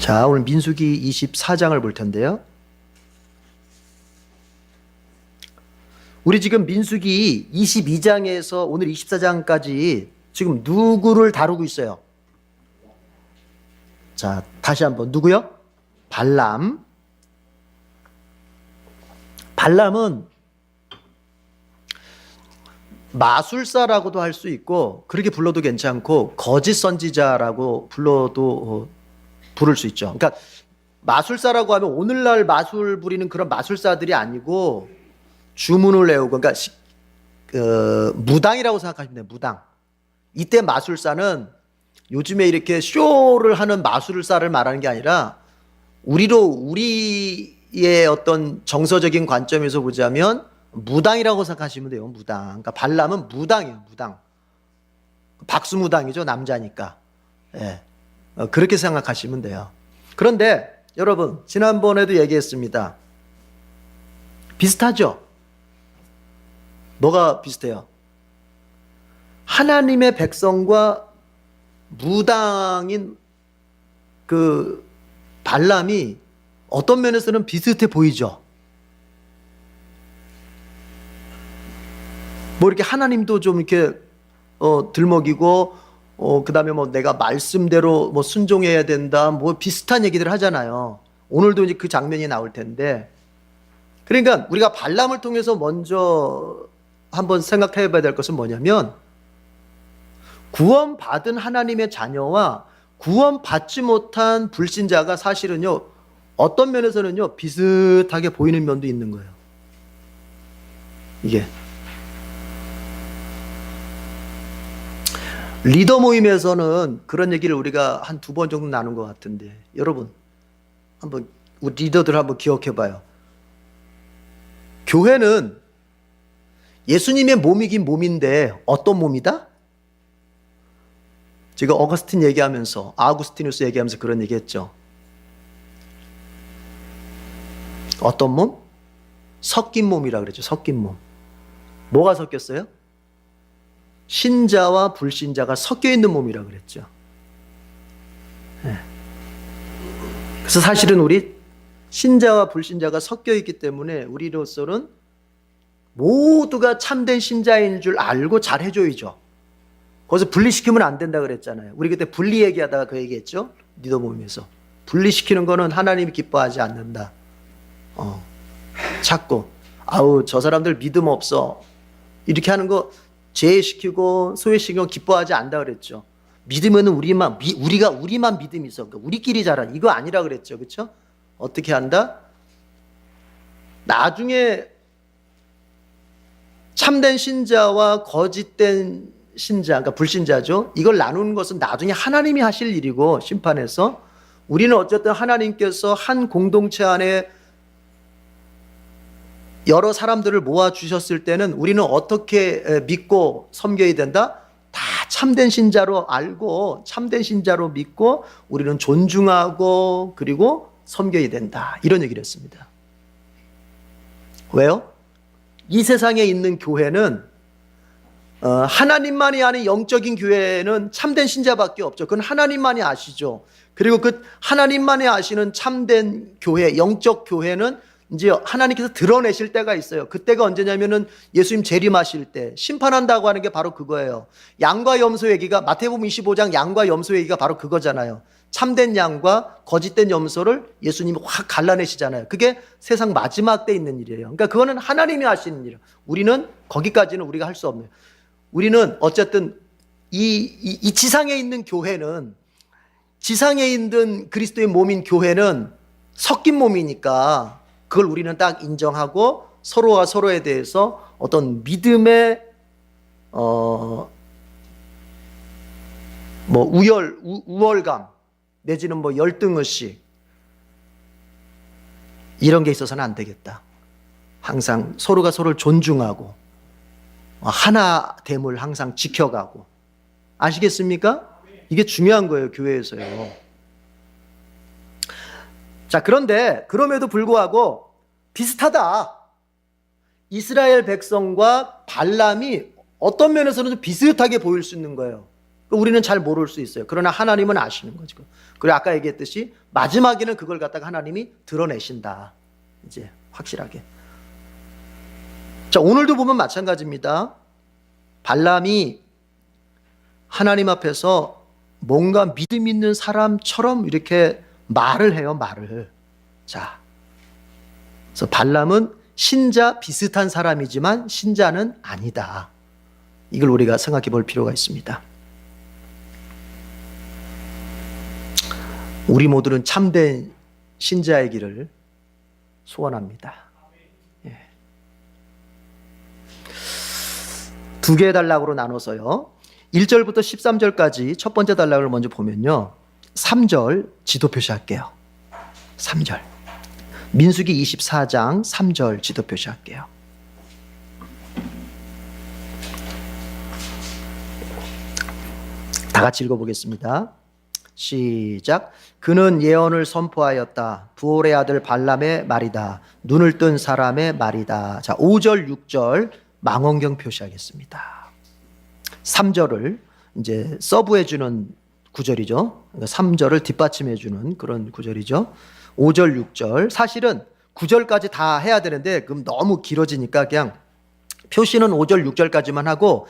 자, 오늘 민수기 24장을 볼 텐데요. 우리 지금 민수기 22장에서 오늘 24장까지 지금 누구를 다루고 있어요? 자, 다시 한번 누구요? 발람. 발람은 마술사라고도 할 수 있고 그렇게 불러도 괜찮고 거짓 선지자라고 불러도 부를 수 있죠. 그러니까 마술사라고 하면 오늘날 마술 부리는 그런 마술사들이 아니고 주문을 외우고 그러니까 무당이라고 생각하시면 돼요. 무당. 이때 마술사는 요즘에 이렇게 쇼를 하는 마술사를 말하는 게 아니라 우리의 어떤 정서적인 관점에서 보자면 무당이라고 생각하시면 돼요. 무당. 그러니까 발람은 무당이에요. 무당. 박수무당이죠. 남자니까. 예. 그렇게 생각하시면 돼요. 그런데 여러분 지난번에도 얘기했습니다. 비슷하죠? 뭐가 비슷해요? 하나님의 백성과 무당인 그 발람이 어떤 면에서는 비슷해 보이죠? 뭐 이렇게 하나님도 좀 이렇게 들먹이고 그 다음에 뭐 내가 말씀대로 뭐 순종해야 된다 뭐 비슷한 얘기들 하잖아요. 오늘도 이제 그 장면이 나올 텐데, 그러니까 우리가 발람을 통해서 먼저 한번 생각해 봐야 될 것은 뭐냐면, 구원받은 하나님의 자녀와 구원받지 못한 불신자가 사실은요 어떤 면에서는요 비슷하게 보이는 면도 있는 거예요. 이게 리더 모임에서는 그런 얘기를 우리가 한 2번 정도 나눈 것 같은데, 여러분 한번 우리 리더들 한번 기억해 봐요. 교회는 예수님의 몸이긴 몸인데 어떤 몸이다? 제가 어거스틴 얘기하면서 아구스티누스 얘기하면서 그런 얘기했죠. 어떤 몸? 섞인 몸이라 그랬죠. 섞인 몸. 뭐가 섞였어요? 신자와 불신자가 섞여 있는 몸이라 그랬죠. 네. 그래서 사실은 우리 신자와 불신자가 섞여 있기 때문에 우리로서는 모두가 참된 신자인 줄 알고 잘 해줘야죠. 거기서 분리시키면 안 된다 그랬잖아요. 우리 그때 분리 얘기하다가 그 얘기했죠. 리더 모임에서. 분리시키는 거는 하나님이 기뻐하지 않는다. 자꾸 아우 저 사람들 믿음 없어 이렇게 하는 거 제외시키고 소외시키고 기뻐하지 않는다 그랬죠. 믿으면 우리만 믿음이 있어. 그러니까 우리끼리 잘하는 이거 아니라 그랬죠. 그렇죠? 어떻게 한다? 나중에 참된 신자와 거짓된 신자, 그러니까 불신자죠. 이걸 나누는 것은 나중에 하나님이 하실 일이고 심판에서, 우리는 어쨌든 하나님께서 한 공동체 안에 여러 사람들을 모아주셨을 때는 우리는 어떻게 믿고 섬겨야 된다? 다 참된 신자로 알고 참된 신자로 믿고 우리는 존중하고 그리고 섬겨야 된다. 이런 얘기를 했습니다. 왜요? 이 세상에 있는 교회는 하나님만이 아는 영적인 교회는 참된 신자밖에 없죠. 그건 하나님만이 아시죠. 그리고 그 하나님만이 아시는 참된 교회, 영적 교회는 이제 하나님께서 드러내실 때가 있어요. 그때가 언제냐면은 예수님 재림하실 때 심판한다고 하는 게 바로 그거예요. 양과 염소 얘기가 마태복음 25장 양과 염소 얘기가 바로 그거잖아요. 참된 양과 거짓된 염소를 예수님이 확 갈라내시잖아요. 그게 세상 마지막 때 있는 일이에요. 그러니까 그거는 하나님이 하시는 일이에요. 우리는 거기까지는 우리가 할 수 없네요. 우리는 어쨌든 이 지상에 있는 교회는, 지상에 있는 그리스도의 몸인 교회는 섞인 몸이니까 그걸 우리는 딱 인정하고 서로가 서로에 대해서 어떤 믿음의 우월감 내지는 뭐 열등의식 이런 게 있어서는 안 되겠다. 항상 서로가 서로를 존중하고 하나됨을 항상 지켜가고. 아시겠습니까? 이게 중요한 거예요, 교회에서요. 자, 그런데 그럼에도 불구하고 비슷하다. 이스라엘 백성과 발람이 어떤 면에서는 좀 비슷하게 보일 수 있는 거예요. 우리는 잘 모를 수 있어요. 그러나 하나님은 아시는 거죠. 그리고 아까 얘기했듯이 마지막에는 그걸 갖다가 하나님이 드러내신다. 이제 확실하게. 자, 오늘도 보면 마찬가지입니다. 발람이 하나님 앞에서 뭔가 믿음 있는 사람처럼 이렇게 말을 해요, 말을. 자, 그래서 발람은 신자 비슷한 사람이지만 신자는 아니다. 이걸 우리가 생각해 볼 필요가 있습니다. 우리 모두는 참된 신자의 길을 소원합니다. 예. 두 개의 단락으로 나눠서요. 1절부터 13절까지 첫 번째 단락을 먼저 보면요. 3절 지도 표시할게요. 3절. 민수기 24장 3절 지도 표시할게요. 다 같이 읽어보겠습니다. 시작. 그는 예언을 선포하였다. 부올의 아들 발람의 말이다. 눈을 뜬 사람의 말이다. 자, 5절 6절 망원경 표시하겠습니다. 3절을 이제 서브해주는 구절이죠. 3절을 뒷받침해주는 그런 구절이죠. 5절 6절. 사실은 9절까지 다 해야 되는데 그럼 너무 길어지니까 그냥 표시는 5절 6절까지만 하고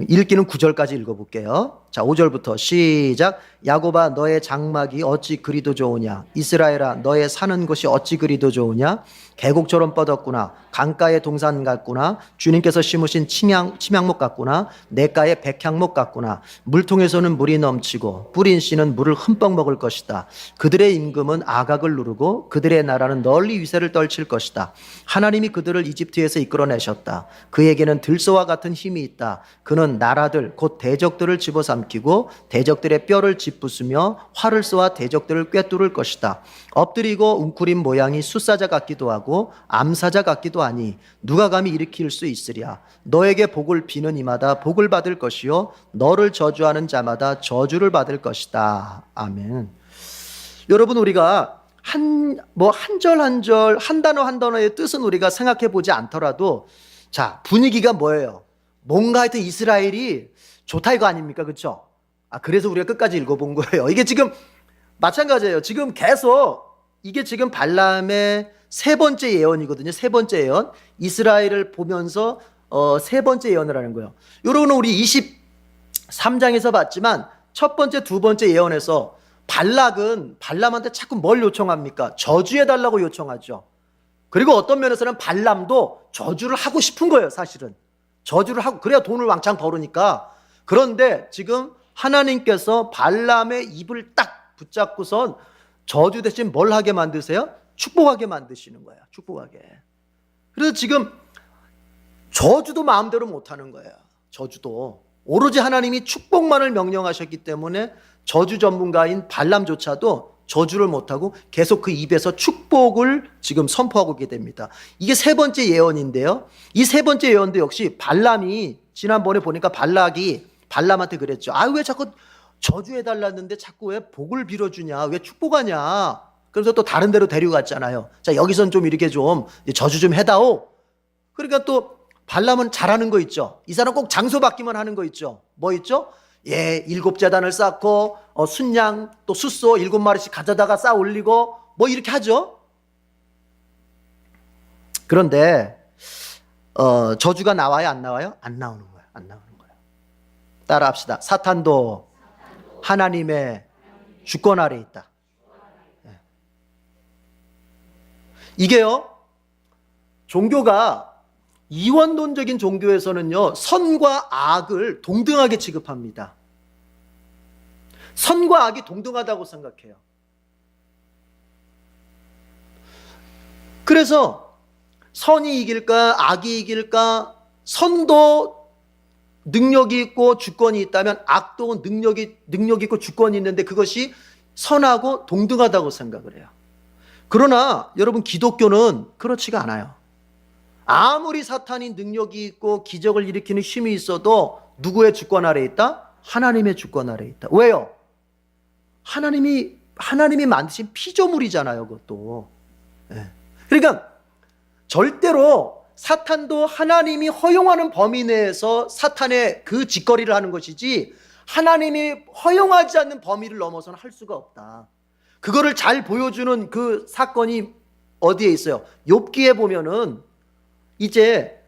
읽기는 9절까지 읽어볼게요. 자, 5절부터 시작. 야곱아 너의 장막이 어찌 그리도 좋으냐. 이스라엘아 너의 사는 곳이 어찌 그리도 좋으냐. 계곡처럼 뻗었구나. 강가의 동산 같구나. 주님께서 심으신 침향목 같구나. 냇가의 백향목 같구나. 물통에서는 물이 넘치고 뿌린 씨는 물을 흠뻑 먹을 것이다. 그들의 임금은 아각을 누르고 그들의 나라는 널리 위세를 떨칠 것이다. 하나님이 그들을 이집트에서 이끌어내셨다. 그에게는 들소와 같은 힘이 있다. 그는 나라들 곧 대적들을 집어삼키고 대적들의 뼈를 짓부수며 활을 쏘아 대적들을 꿰뚫을 것이다. 엎드리고 웅크린 모양이 숫사자 같기도 하고 암사자 같기도 하니 누가 감히 일으킬 수 있으랴. 너에게 복을 비는 이마다 복을 받을 것이요 너를 저주하는 자마다 저주를 받을 것이다. 아멘. 여러분, 우리가 한 절 한 절, 한 단어 한 단어의 뜻은 우리가 생각해 보지 않더라도 자, 분위기가 뭐예요? 뭔가 하여튼 이스라엘이 좋다 이거 아닙니까? 그렇죠? 그래서 우리가 끝까지 읽어본 거예요. 이게 지금 마찬가지예요. 지금 계속 이게 지금 발람의 세 번째 예언이거든요. 세 번째 예언. 이스라엘을 보면서 세 번째 예언을 하는 거예요. 여러분은 우리 23장에서 봤지만 첫 번째, 두 번째 예언에서 발락은 발람한테 자꾸 뭘 요청합니까? 저주해달라고 요청하죠. 그리고 어떤 면에서는 발람도 저주를 하고 싶은 거예요, 사실은. 저주를 하고, 그래야 돈을 왕창 벌으니까. 그런데 지금 하나님께서 발람의 입을 딱 붙잡고선 저주 대신 뭘 하게 만드세요? 축복하게 만드시는 거예요. 축복하게. 그래서 지금 저주도 마음대로 못하는 거예요. 저주도. 오로지 하나님이 축복만을 명령하셨기 때문에 저주 전문가인 발람조차도 저주를 못하고 계속 그 입에서 축복을 지금 선포하고 있게 됩니다. 이게 세 번째 예언인데요. 이 세 번째 예언도 역시 발람이 지난번에 보니까 발락이 발람한테 그랬죠. 왜 자꾸 저주해달랐는데 자꾸 왜 복을 빌어주냐, 왜 축복하냐. 그래서 또 다른 데로 데려갔잖아요. 자, 여기선 좀 이렇게 좀 저주 좀 해다오. 그러니까 또 발람은 잘하는 거 있죠. 이 사람 꼭 장소 바뀌면 하는 거 있죠. 뭐 있죠? 7제단을 쌓고 순양 또 숫소 7마리씩 가져다가 쌓아 올리고 뭐 이렇게 하죠. 그런데 저주가 나와요, 안 나와요? 안 나오는 거예요. 안 나오는 거예요. 따라합시다. 사탄도 하나님의 주권 아래 있다. 이게요, 종교가 이원론적인 종교에서는요, 선과 악을 동등하게 취급합니다. 선과 악이 동등하다고 생각해요. 그래서 선이 이길까 악이 이길까, 선도 능력이 있고 주권이 있다면 악도 능력이 있고 주권이 있는데 그것이 선하고 동등하다고 생각을 해요. 그러나 여러분, 기독교는 그렇지가 않아요. 아무리 사탄이 능력이 있고 기적을 일으키는 힘이 있어도 누구의 주권 아래 있다? 하나님의 주권 아래 있다. 왜요? 하나님이 만드신 피조물이잖아요, 그것도. 그러니까 절대로 사탄도 하나님이 허용하는 범위 내에서 사탄의 그 짓거리를 하는 것이지 하나님이 허용하지 않는 범위를 넘어서는 할 수가 없다. 그거를 잘 보여주는 그 사건이 어디에 있어요? 욥기에 보면은 이제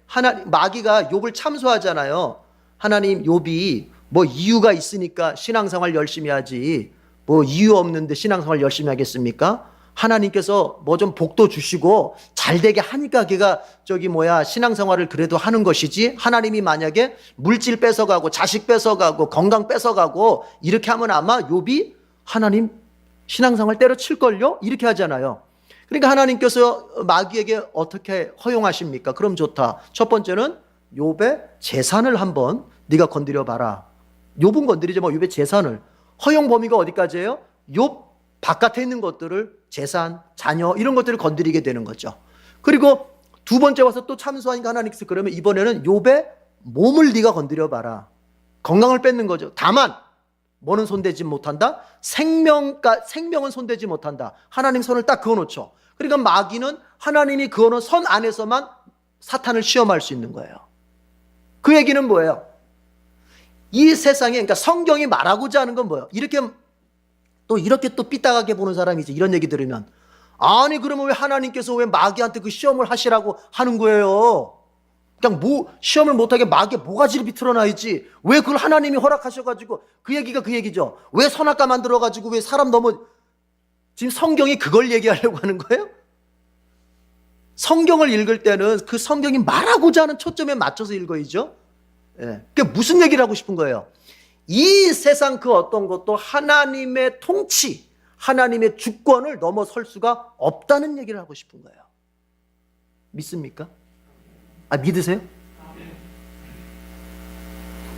마귀가 욥을 참소하잖아요. 하나님, 욥이 뭐 이유가 있으니까 신앙생활 열심히 하지 뭐 이유 없는데 신앙생활 열심히 하겠습니까? 하나님께서 뭐 좀 복도 주시고 잘 되게 하니까 걔가 신앙생활을 그래도 하는 것이지, 하나님이 만약에 물질 뺏어가고 자식 뺏어가고 건강 뺏어가고 이렇게 하면 아마 욥이 하나님 신앙생활 때려칠걸요? 이렇게 하잖아요. 그러니까 하나님께서 마귀에게 어떻게 허용하십니까? 그럼 좋다. 첫 번째는 욥의 재산을 한번 네가 건드려 봐라. 욥은 건드리지 마. 욥의 재산을. 허용 범위가 어디까지예요? 욥 바깥에 있는 것들을, 재산, 자녀 이런 것들을 건드리게 되는 거죠. 그리고 두 번째 와서 또 참소하니까 하나님께서 그러면 이번에는 욥의 몸을 네가 건드려 봐라. 건강을 뺏는 거죠. 다만 뭐는 손대지 못한다? 생명은 손대지 못한다. 하나님 손을 딱 그어놓죠. 그러니까 마귀는 하나님이 그어놓은 선 안에서만 사탄을 시험할 수 있는 거예요. 그 얘기는 뭐예요? 이 세상에, 그러니까 성경이 말하고자 하는 건 뭐예요? 이렇게 또 삐딱하게 보는 사람이 이제 이런 얘기 들으면, 아니 그러면 왜 하나님께서 왜 마귀한테 그 시험을 하시라고 하는 거예요? 그냥 시험을 못하게 마귀의 모가지를 비틀어놔야지 왜 그걸 하나님이 허락하셔가지고, 그 얘기가 그 얘기죠. 왜 선악과 만들어가지고 왜 사람 지금 성경이 그걸 얘기하려고 하는 거예요? 성경을 읽을 때는 그 성경이 말하고자 하는 초점에 맞춰서 읽어야죠. 예. 그게 무슨 얘기를 하고 싶은 거예요? 이 세상 그 어떤 것도 하나님의 통치, 하나님의 주권을 넘어설 수가 없다는 얘기를 하고 싶은 거예요. 믿습니까? 믿으세요?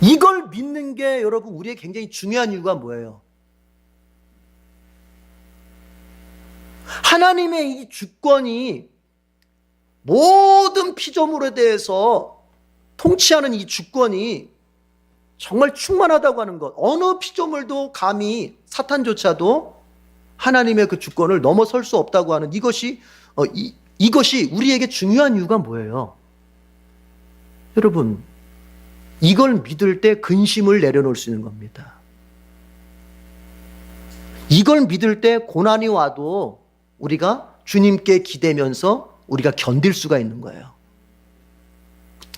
이걸 믿는 게 여러분 우리의 굉장히 중요한 이유가 뭐예요? 하나님의 이 주권이 모든 피조물에 대해서 통치하는 이 주권이 정말 충만하다고 하는 것. 어느 피조물도 감히 사탄조차도 하나님의 그 주권을 넘어설 수 없다고 하는 이것이 우리에게 중요한 이유가 뭐예요? 여러분, 이걸 믿을 때 근심을 내려놓을 수 있는 겁니다. 이걸 믿을 때 고난이 와도 우리가 주님께 기대면서 우리가 견딜 수가 있는 거예요.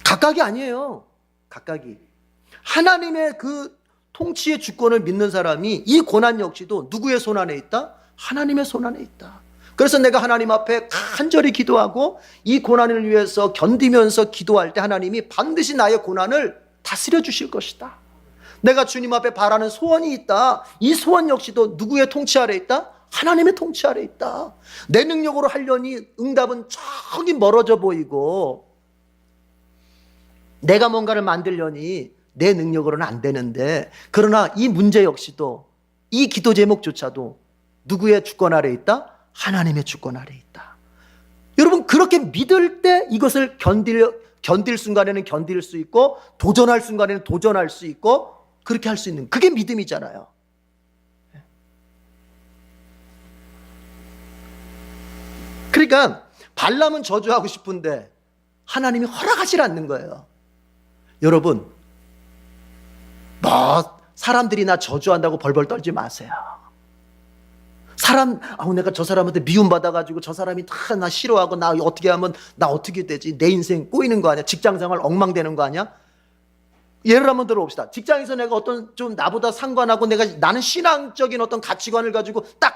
각각이 아니에요. 각각이. 하나님의 그 통치의 주권을 믿는 사람이 이 고난 역시도 누구의 손 안에 있다? 하나님의 손 안에 있다. 그래서 내가 하나님 앞에 간절히 기도하고 이 고난을 위해서 견디면서 기도할 때 하나님이 반드시 나의 고난을 다스려 주실 것이다. 내가 주님 앞에 바라는 소원이 있다. 이 소원 역시도 누구의 통치 아래 있다? 하나님의 통치 아래 있다. 내 능력으로 하려니 응답은 저기 멀어져 보이고, 내가 뭔가를 만들려니 내 능력으로는 안 되는데, 그러나 이 문제 역시도, 이 기도 제목조차도 누구의 주권 아래 있다? 하나님의 주권 아래 있다. 여러분, 그렇게 믿을 때 이것을 견딜 순간에는 견딜 수 있고, 도전할 순간에는 도전할 수 있고, 그렇게 할 수 있는, 그게 믿음이잖아요. 그러니까 발람은 저주하고 싶은데 하나님이 허락하지 않는 거예요. 여러분, 사람들이 나 저주한다고 벌벌 떨지 마세요. 내가 저 사람한테 미움받아가지고 저 사람이 다 나 싫어하고 나 어떻게 하면 나 어떻게 되지? 내 인생 꼬이는 거 아니야? 직장생활 엉망되는 거 아니야? 예를 한번 들어봅시다. 직장에서 내가 어떤 좀 나보다 상관하고 나는 신앙적인 어떤 가치관을 가지고 딱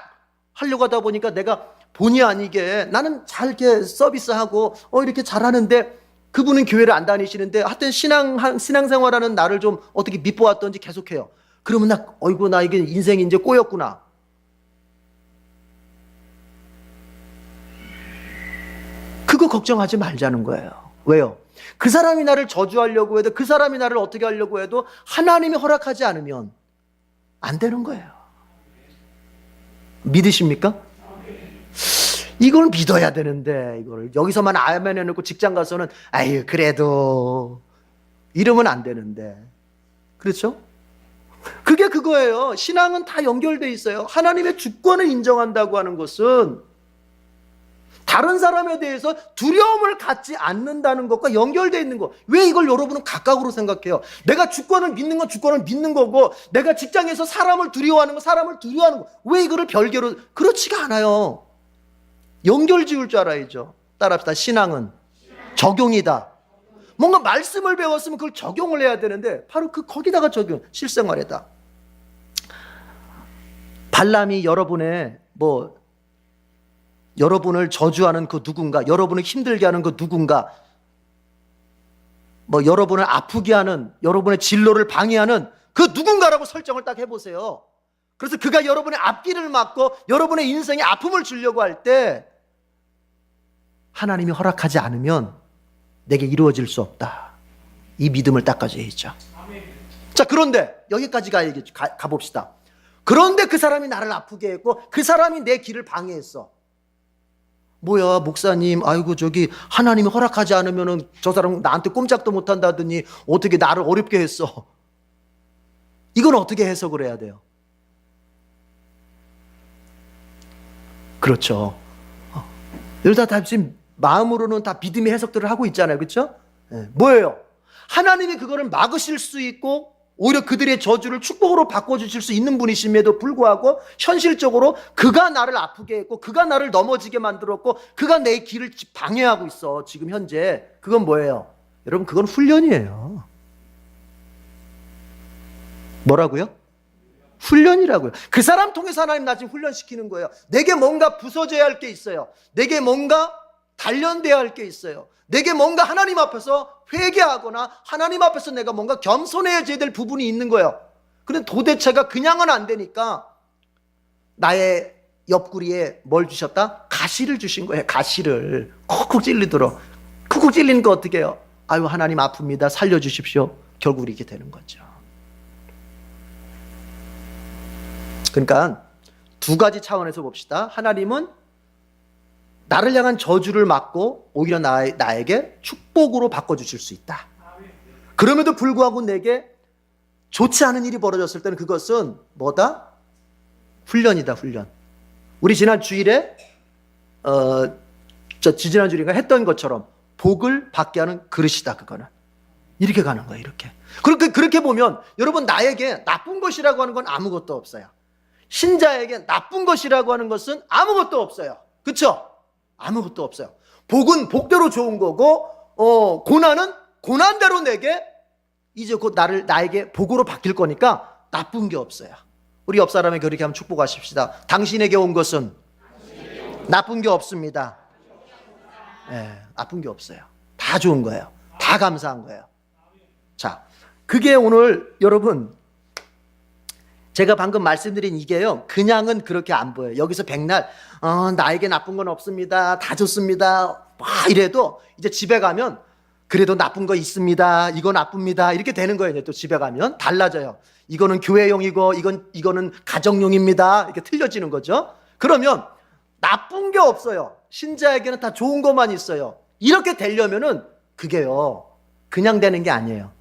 하려고 하다 보니까 내가 본의 아니게 나는 잘 이렇게 서비스하고 이렇게 잘하는데 그분은 교회를 안 다니시는데 하여튼 신앙생활하는 나를 좀 어떻게 밑보았던지 계속해요. 그러면 나 이게 인생이 이제 꼬였구나. 그거 걱정하지 말자는 거예요. 왜요? 그 사람이 나를 저주하려고 해도, 그 사람이 나를 어떻게 하려고 해도 하나님이 허락하지 않으면 안 되는 거예요. 믿으십니까? 이걸 믿어야 되는데, 이걸 여기서만 아멘 해놓고 직장 가서는 아유 그래도 이러면 안 되는데, 그렇죠? 그게 그거예요. 신앙은 다 연결돼 있어요. 하나님의 주권을 인정한다고 하는 것은 다른 사람에 대해서 두려움을 갖지 않는다는 것과 연결되어 있는 거. 왜 이걸 여러분은 각각으로 생각해요? 내가 주권을 믿는 건 주권을 믿는 거고, 내가 직장에서 사람을 두려워하는 건 사람을 두려워하는 거. 왜 이거를 별개로? 그렇지가 않아요. 연결 지을 줄 알아야죠. 따라합시다. 신앙은 적용이다. 뭔가 말씀을 배웠으면 그걸 적용을 해야 되는데 바로 거기다가 적용, 실생활에다. 발람이 여러분을 저주하는 그 누군가, 여러분을 힘들게 하는 그 누군가, 여러분을 아프게 하는, 여러분의 진로를 방해하는 그 누군가라고 설정을 딱 해보세요. 그래서 그가 여러분의 앞길을 막고 여러분의 인생에 아픔을 주려고 할 때 하나님이 허락하지 않으면 내게 이루어질 수 없다. 이 믿음을 딱 가져야죠. 자, 그런데 여기까지 가봅시다. 그런데 그 사람이 나를 아프게 했고 그 사람이 내 길을 방해했어. 뭐야, 목사님, 아이고 저기 하나님이 허락하지 않으면은 저 사람 나한테 꼼짝도 못한다더니 어떻게 나를 어렵게 했어. 이건 어떻게 해석을 해야 돼요? 그렇죠. 여기서 다 지금 마음으로는 다 믿음의 해석들을 하고 있잖아요. 그렇죠? 네. 뭐예요? 하나님이 그거를 막으실 수 있고 오히려 그들의 저주를 축복으로 바꿔주실 수 있는 분이심에도 불구하고 현실적으로 그가 나를 아프게 했고 그가 나를 넘어지게 만들었고 그가 내 길을 방해하고 있어. 지금 현재 그건 뭐예요? 여러분, 그건 훈련이에요. 뭐라고요? 훈련이라고요. 그 사람 통해서 하나님 나 지금 훈련시키는 거예요. 내게 뭔가 부서져야 할 게 있어요. 내게 뭔가 단련돼야 할 게 있어요. 내게 뭔가 하나님 앞에서 회개하거나 하나님 앞에서 내가 뭔가 겸손해져야 될 부분이 있는 거예요. 그런데 도대체가 그냥은 안 되니까 나의 옆구리에 뭘 주셨다? 가시를 주신 거예요. 가시를 콕콕 찔리도록. 콕콕 찔리는 거 어떻게 해요? 아유, 하나님 아픕니다. 살려주십시오. 결국 이렇게 되는 거죠. 그러니까 두 가지 차원에서 봅시다. 하나님은 나를 향한 저주를 막고 오히려 나에게 축복으로 바꿔주실 수 있다. 그럼에도 불구하고 내게 좋지 않은 일이 벌어졌을 때는 그것은 뭐다? 훈련이다, 훈련. 우리 지난 주일에 지난 주일인가 했던 것처럼 복을 받게 하는 그릇이다. 그거는 이렇게 가는 거예요. 이렇게. 그렇게 보면 여러분, 나에게 나쁜 것이라고 하는 건 아무것도 없어요. 신자에게 나쁜 것이라고 하는 것은 아무것도 없어요. 그렇죠? 아무것도 없어요. 복은 복대로 좋은 거고 고난은 고난대로 내게 이제 곧 나에게 복으로 바뀔 거니까 나쁜 게 없어요. 우리 옆 사람에게 그렇게 한번 축복하십시다. 당신에게 온 것은 나쁜 게 없습니다. 나쁜 게 없어요. 다 좋은 거예요. 다 감사한 거예요. 자, 그게 오늘 여러분 제가 방금 말씀드린 이게요, 그냥은 그렇게 안 보여요. 여기서 백날 나에게 나쁜 건 없습니다, 다 좋습니다 막 이래도 이제 집에 가면 그래도 나쁜 거 있습니다, 이거 나쁩니다 이렇게 되는 거예요. 이제 또 집에 가면 달라져요. 이거는 교회용이고 이거는 가정용입니다 이렇게 틀려지는 거죠. 그러면 나쁜 게 없어요. 신자에게는 다 좋은 것만 있어요. 이렇게 되려면은 그게요 그냥 되는 게 아니에요.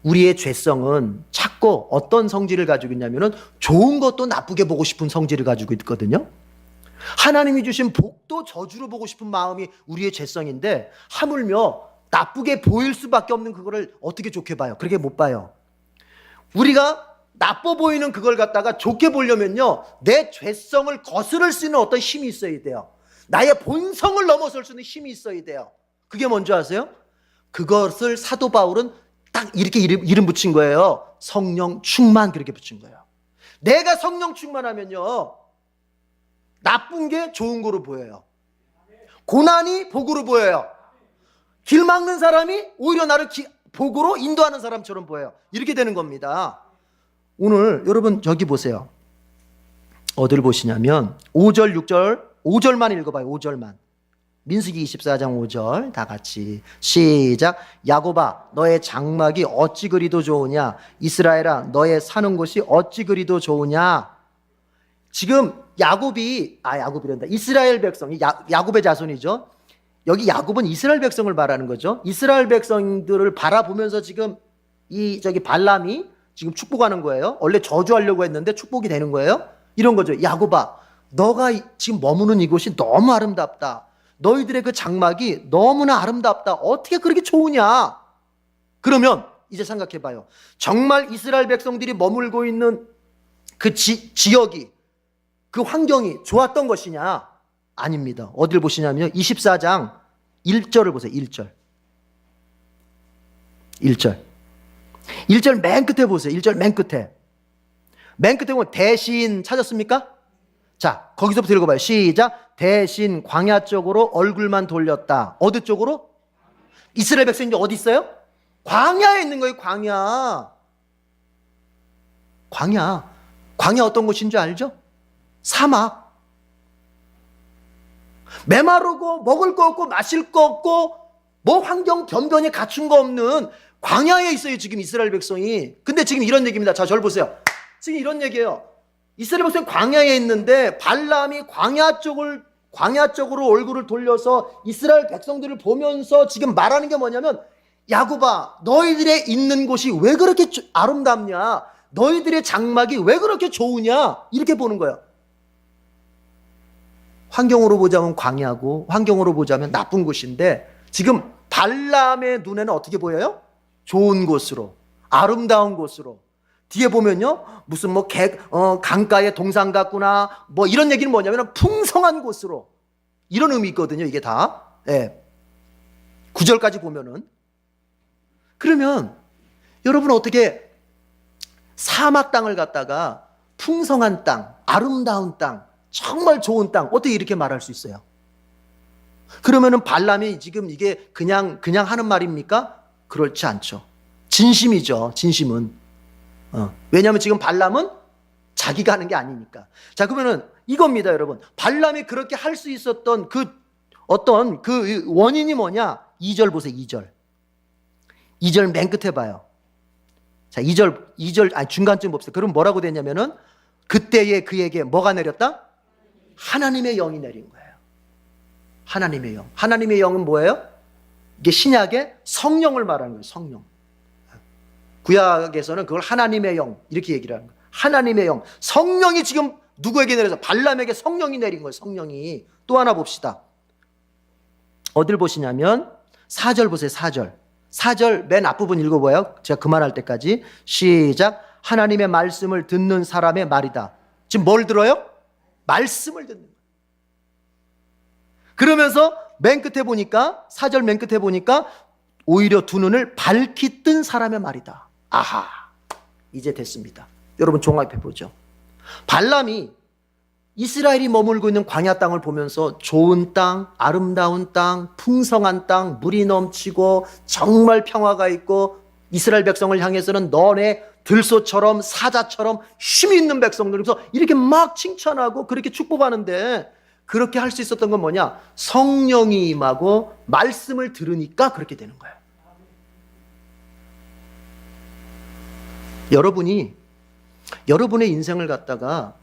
우리의 죄성은 찾고 어떤 성질을 가지고 있냐면은 좋은 것도 나쁘게 보고 싶은 성질을 가지고 있거든요. 하나님이 주신 복도 저주로 보고 싶은 마음이 우리의 죄성인데 하물며 나쁘게 보일 수밖에 없는 그거를 어떻게 좋게 봐요? 그렇게 못 봐요. 우리가 나빠 보이는 그걸 갖다가 좋게 보려면요, 내 죄성을 거스를 수 있는 어떤 힘이 있어야 돼요. 나의 본성을 넘어설 수 있는 힘이 있어야 돼요. 그게 뭔지 아세요? 그것을 사도 바울은 딱 이렇게 이름 붙인 거예요. 성령 충만, 그렇게 붙인 거예요. 내가 성령 충만하면요 나쁜 게 좋은 거로 보여요. 고난이 복으로 보여요. 길 막는 사람이 오히려 나를 복으로 인도하는 사람처럼 보여요. 이렇게 되는 겁니다. 오늘 여러분 저기 보세요. 어디를 보시냐면 5절 6절 5절만 읽어봐요. 5절만. 민수기 24장 5절 다 같이 시작. 야곱아 너의 장막이 어찌 그리도 좋으냐, 이스라엘아 너의 사는 곳이 어찌 그리도 좋으냐. 지금 야곱이란다. 이스라엘 백성이 야곱의 자손이죠. 여기 야곱은 이스라엘 백성을 말하는 거죠. 이스라엘 백성들을 바라보면서 지금 발람이 지금 축복하는 거예요. 원래 저주하려고 했는데 축복이 되는 거예요. 이런 거죠. 야곱아 너가 지금 머무는 이곳이 너무 아름답다. 너희들의 그 장막이 너무나 아름답다. 어떻게 그렇게 좋으냐? 그러면 이제 생각해봐요. 정말 이스라엘 백성들이 머물고 있는 그 지역이, 그 환경이 좋았던 것이냐? 아닙니다. 어딜 보시냐면요, 24장 1절을 보세요. 1절 1절 맨 끝에 보세요. 1절 맨 끝에 보면 대신 찾았습니까? 자, 거기서부터 읽어봐요. 시작. 대신 광야 쪽으로 얼굴만 돌렸다. 어디 쪽으로? 이스라엘 백성이 어디 있어요? 광야에 있는 거예요. 광야 어떤 곳인 줄 알죠? 사막. 메마르고 먹을 거 없고 마실 거 없고 뭐 환경 변변히 갖춘 거 없는 광야에 있어요, 지금 이스라엘 백성이. 근데 지금 이런 얘기입니다. 자, 저를 보세요. 지금 이런 얘기예요. 이스라엘 백성이 광야에 있는데 발람이 광야 쪽으로 얼굴을 돌려서 이스라엘 백성들을 보면서 지금 말하는 게 뭐냐면, 야곱아, 너희들의 있는 곳이 왜 그렇게 아름답냐? 너희들의 장막이 왜 그렇게 좋으냐? 이렇게 보는 거예요. 환경으로 보자면 광야고 환경으로 보자면 나쁜 곳인데, 지금 발람의 눈에는 어떻게 보여요? 좋은 곳으로, 아름다운 곳으로. 뒤에 보면요, 무슨 뭐 강가의 동상 같구나, 뭐 이런 얘기는 뭐냐면 풍성한 곳으로, 이런 의미 있거든요. 이게 다 9절까지 보면은. 그러면 여러분, 어떻게 사막 땅을 갖다가 풍성한 땅, 아름다운 땅, 정말 좋은 땅, 어떻게 이렇게 말할 수 있어요? 그러면은 발람이 지금 이게 그냥 하는 말입니까? 그렇지 않죠. 진심이죠. 진심은. 왜냐하면 지금 발람은 자기가 하는 게 아니니까. 자, 그러면은 이겁니다, 여러분. 발람이 그렇게 할 수 있었던 그 어떤 그 원인이 뭐냐? 2절 보세요. 2절 맨 끝에 봐요. 자, 2절 아니 중간쯤 봅시다. 그럼 뭐라고 됐냐면은, 그때에 그에게 뭐가 내렸다? 하나님의 영이 내린 거예요. 하나님의 영. 하나님의 영은 뭐예요? 이게 신약의 성령을 말하는 거예요. 성령. 구약에서는 그걸 하나님의 영 이렇게 얘기를 하는 거예요. 하나님의 영. 성령이 지금 누구에게 내려서? 발람에게 성령이 내린 거예요. 성령이. 또 하나 봅시다. 어딜 보시냐면 4절 보세요. 4절 맨 앞부분 읽어봐요. 제가 그만할 때까지. 시작. 하나님의 말씀을 듣는 사람의 말이다. 지금 뭘 들어요? 말씀을 듣는 거예요. 그러면서 맨 끝에 보니까, 4절 맨 끝에 보니까 오히려 두 눈을 밝히 뜬 사람의 말이다. 아하, 이제 됐습니다. 여러분 종합해 보죠. 발람이 이스라엘이 머물고 있는 광야 땅을 보면서 좋은 땅, 아름다운 땅, 풍성한 땅, 물이 넘치고 정말 평화가 있고, 이스라엘 백성을 향해서는 너네 들소처럼 사자처럼 힘이 있는 백성들에서 이렇게 막 칭찬하고 그렇게 축복하는데, 그렇게 할 수 있었던 건 뭐냐? 성령이 임하고 말씀을 들으니까 그렇게 되는 거예요. 여러분이 여러분의 인생을 갖다가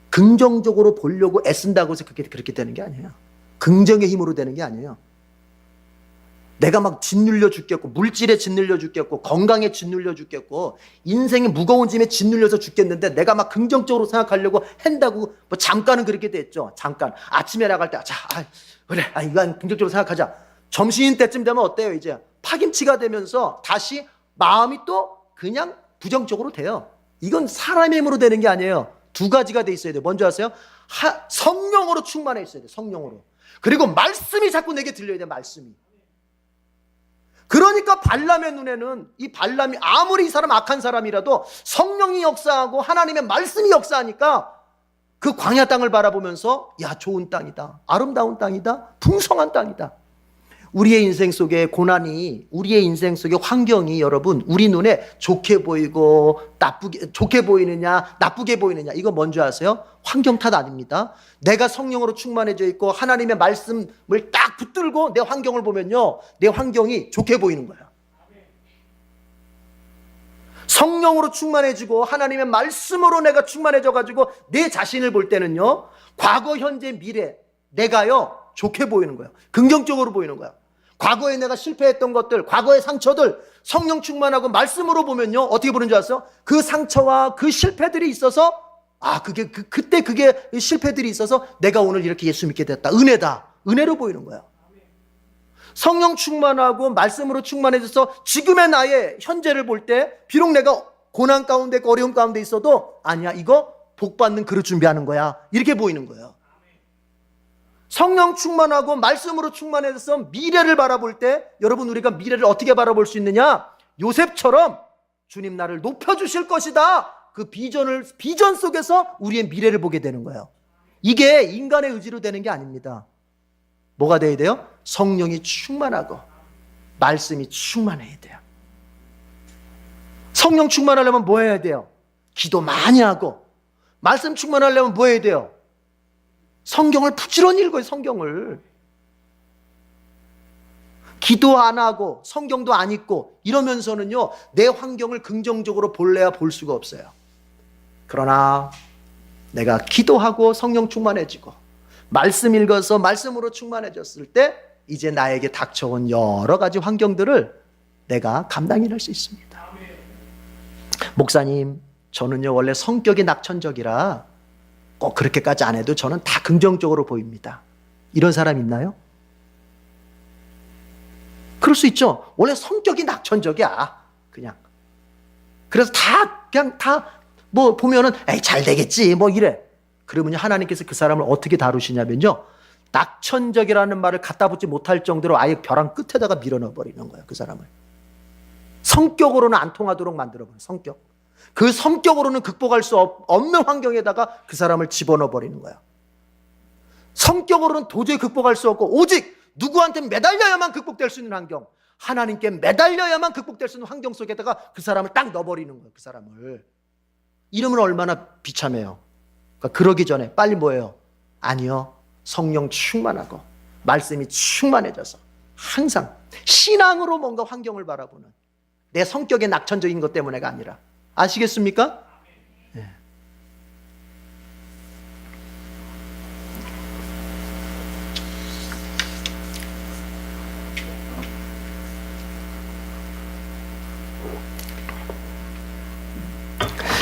긍정적으로 보려고 애쓴다고 해서 그렇게 되는 게 아니에요. 긍정의 힘으로 되는 게 아니에요. 내가 막 짓눌려 죽겠고, 물질에 짓눌려 죽겠고, 건강에 짓눌려 죽겠고, 인생이 무거운 짐에 짓눌려서 죽겠는데 내가 막 긍정적으로 생각하려고 한다고, 뭐 잠깐은 그렇게 됐죠. 잠깐 아침에 나갈 때 그래, 이건 긍정적으로 생각하자. 점심때쯤 되면 어때요? 이제 파김치가 되면서 다시 마음이 또 그냥 부정적으로 돼요. 이건 사람의 힘으로 되는 게 아니에요. 두 가지가 돼 있어야 돼요. 뭔지 아세요? 성령으로 충만해 있어야 돼요. 성령으로. 그리고 말씀이 자꾸 내게 들려야 돼요. 말씀이. 그러니까 발람의 눈에는, 이 발람이 아무리 이 사람 악한 사람이라도 성령이 역사하고 하나님의 말씀이 역사하니까 그 광야 땅을 바라보면서, 야, 좋은 땅이다, 아름다운 땅이다, 풍성한 땅이다. 우리의 인생 속에 고난이, 우리의 인생 속의 환경이 여러분 우리 눈에 좋게 보이고 좋게 보이느냐 나쁘게 보이느냐, 이거 뭔지 아세요? 환경 탓 아닙니다. 내가 성령으로 충만해져 있고 하나님의 말씀을 딱 붙들고 내 환경을 보면요, 내 환경이 좋게 보이는 거예요. 성령으로 충만해지고 하나님의 말씀으로 내가 충만해져 가지고 내 자신을 볼 때는요, 과거 현재 미래 내가요 좋게 보이는 거예요. 긍정적으로 보이는 거예요. 과거에 내가 실패했던 것들, 과거의 상처들 성령 충만하고 말씀으로 보면요, 어떻게 보는 줄 아세요? 그 상처와 그 실패들이 있어서, 그때 그게 실패들이 있어서 내가 오늘 이렇게 예수 믿게 됐다. 은혜다. 은혜로 보이는 거야. 성령 충만하고 말씀으로 충만해져서 지금의 나의 현재를 볼 때 비록 내가 고난 가운데 어려움 가운데 있어도 아니야, 이거 복 받는 그릇 준비하는 거야, 이렇게 보이는 거예요. 성령 충만하고 말씀으로 충만해져서 미래를 바라볼 때 여러분, 우리가 미래를 어떻게 바라볼 수 있느냐? 요셉처럼 주님 나를 높여주실 것이다, 그 비전 속에서 우리의 미래를 보게 되는 거예요. 이게 인간의 의지로 되는 게 아닙니다. 뭐가 돼야 돼요? 성령이 충만하고 말씀이 충만해야 돼요. 성령 충만하려면 뭐 해야 돼요? 기도 많이 하고. 말씀 충만하려면 뭐 해야 돼요? 성경을 부지런히 읽어요. 성경을. 기도 안 하고 성경도 안 읽고 이러면서는요, 내 환경을 긍정적으로 볼래야 볼 수가 없어요. 그러나 내가 기도하고 성령 충만해지고 말씀 읽어서 말씀으로 충만해졌을 때 이제 나에게 닥쳐온 여러 가지 환경들을 내가 감당해낼 수 있습니다. 목사님, 저는요 원래 성격이 낙천적이라 꼭 그렇게까지 안 해도 저는 다 긍정적으로 보입니다. 이런 사람 있나요? 그럴 수 있죠. 원래 성격이 낙천적이야, 그냥. 그래서 그냥 뭐 보면은 에이 잘 되겠지 뭐 이래. 그러면요, 하나님께서 그 사람을 어떻게 다루시냐면요, 낙천적이라는 말을 갖다 붙지 못할 정도로 아예 벼랑 끝에다가 밀어넣어 버리는 거예요. 그 사람을 성격으로는 안 통하도록 만들어버려요. 그 성격으로는 극복할 수 없는 환경에다가 그 사람을 집어넣어 버리는 거야. 성격으로는 도저히 극복할 수 없고 오직 누구한테 매달려야만 극복될 수 있는 환경, 하나님께 매달려야만 극복될 수 있는 환경 속에다가 그 사람을 딱 넣어버리는 거예요. 그 사람을. 이러면 얼마나 비참해요. 그러니까 그러기 전에 빨리 뭐예요? 아니요, 성령 충만하고 말씀이 충만해져서 항상 신앙으로 뭔가 환경을 바라보는, 내 성격의 낙천적인 것 때문에가 아니라. 아시겠습니까? 네.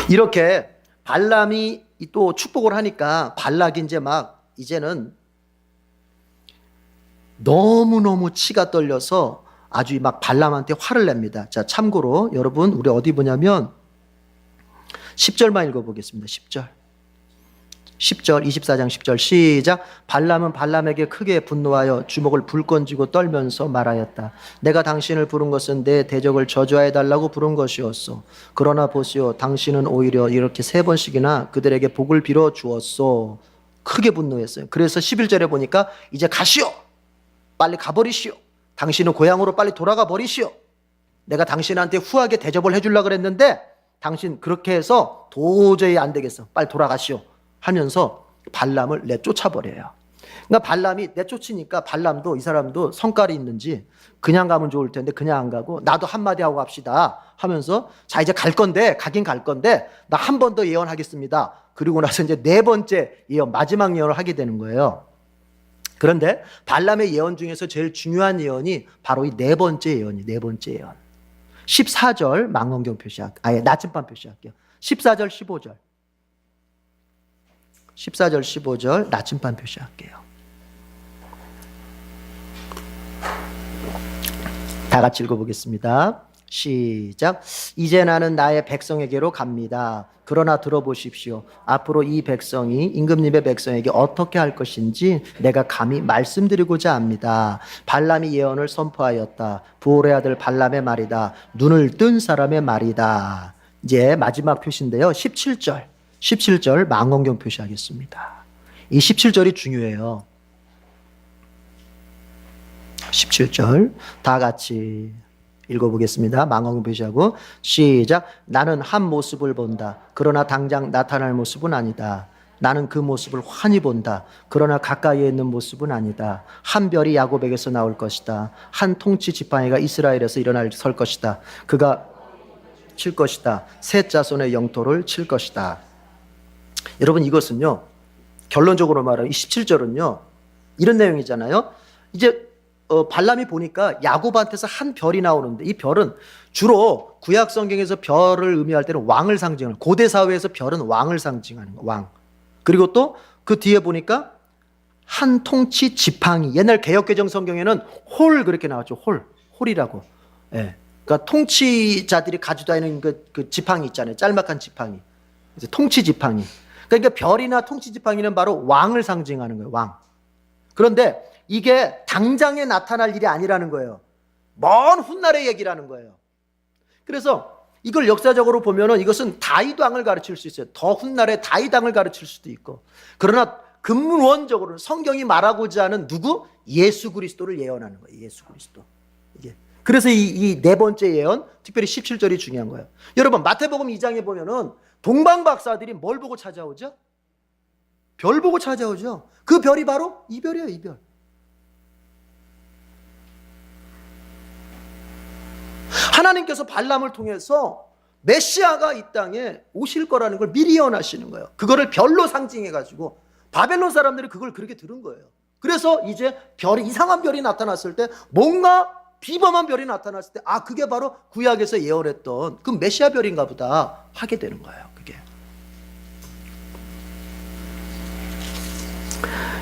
이렇게 발람이 또 축복을 하니까 발락이 이제는 너무너무 치가 떨려서 아주 막 발람한테 화를 냅니다. 자, 참고로 여러분, 우리 어디 보냐면 10절만 읽어보겠습니다. 10절 24장 10절 시작. 발람은 발람에게 크게 분노하여 주먹을 불건지고 떨면서 말하였다. 내가 당신을 부른 것은 내 대적을 저주하여 달라고 부른 것이었소. 그러나 보시오, 당신은 오히려 이렇게 3번씩이나 그들에게 복을 빌어 주었소. 크게 분노했어요. 그래서 11절에 보니까 이제 가시오, 빨리 가버리시오, 당신은 고향으로 빨리 돌아가 버리시오. 내가 당신한테 후하게 대접을 해주려고 그랬는데 당신 그렇게 해서 도저히 안 되겠어, 빨리 돌아가시오 하면서 발람을 내쫓아버려요. 그러니까 발람이 내쫓으니까 발람도, 이 사람도 성깔이 있는지 그냥 가면 좋을 텐데 그냥 안 가고 나도 한마디 하고 갑시다 하면서 자, 이제 가긴 갈 건데 나 한 번 더 예언하겠습니다. 그리고 나서 이제 4번째 예언, 마지막 예언을 하게 되는 거예요. 그런데 발람의 예언 중에서 제일 중요한 예언이 바로 이 4번째 예언이 4번째 예언. 14절 망원경 아예 나침반 표시할게요. 14절 15절 14절 15절 나침반 표시할게요. 다 같이 읽어보겠습니다. 시작. 이제 나는 나의 백성에게로 갑니다. 그러나 들어보십시오. 앞으로 이 백성이 임금님의 백성에게 어떻게 할 것인지 내가 감히 말씀드리고자 합니다. 발람이 예언을 선포하였다. 부올의 아들 발람의 말이다. 눈을 뜬 사람의 말이다. 이제 마지막 표시인데요. 17절 망원경 표시하겠습니다. 이 17절이 중요해요. 17절 다 같이 읽어보겠습니다. 망원경 표시하고 시작. 나는 한 모습을 본다. 그러나 당장 나타날 모습은 아니다. 나는 그 모습을 환히 본다. 그러나 가까이에 있는 모습은 아니다. 한 별이 야곱에게서 나올 것이다. 한 통치 지팡이가 이스라엘에서 설 것이다. 그가 칠 것이다. 셋 자손의 영토를 칠 것이다. 여러분, 이것은요, 결론적으로 말하면 이 17절은요 이런 내용이잖아요. 이제 발람이 보니까 야곱한테서 한 별이 나오는데 이 별은 주로 구약 성경에서 별을 의미할 때는 왕을 상징하는, 고대 사회에서 별은 왕을 상징하는 거, 왕. 그리고 또 그 뒤에 보니까 한 통치 지팡이. 옛날 개역개정 성경에는 홀 그렇게 나왔죠. 홀이라고. 예. 그러니까 통치자들이 가지고 다니는 그 지팡이 있잖아요. 짤막한 지팡이. 그래서 통치 지팡이. 그러니까 별이나 통치 지팡이는 바로 왕을 상징하는 거예요. 왕. 그런데 이게 당장에 나타날 일이 아니라는 거예요. 먼 훗날의 얘기라는 거예요. 그래서 이걸 역사적으로 보면은 이것은 다윗 왕을 가르칠 수 있어요. 더 훗날에 다윗 왕을 가르칠 수도 있고. 그러나 근원적으로는 성경이 말하고자 하는 누구? 예수 그리스도를 예언하는 거예요. 예수 그리스도. 이게. 그래서 이 네 번째 예언, 특별히 17절이 중요한 거예요. 여러분, 마태복음 2장에 보면은 동방 박사들이 뭘 보고 찾아오죠? 별 보고 찾아오죠. 그 별이 바로 이 별이에요, 이 별. 하나님께서 발람을 통해서 메시아가 이 땅에 오실 거라는 걸 미리 예언하시는 거예요. 그거를 별로 상징해가지고 바벨론 사람들이 그걸 그렇게 들은 거예요. 그래서 이제 별이, 이상한 별이 나타났을 때, 뭔가 비범한 별이 나타났을 때, 아, 그게 바로 구약에서 예언했던 그 메시아 별인가 보다 하게 되는 거예요. 그게.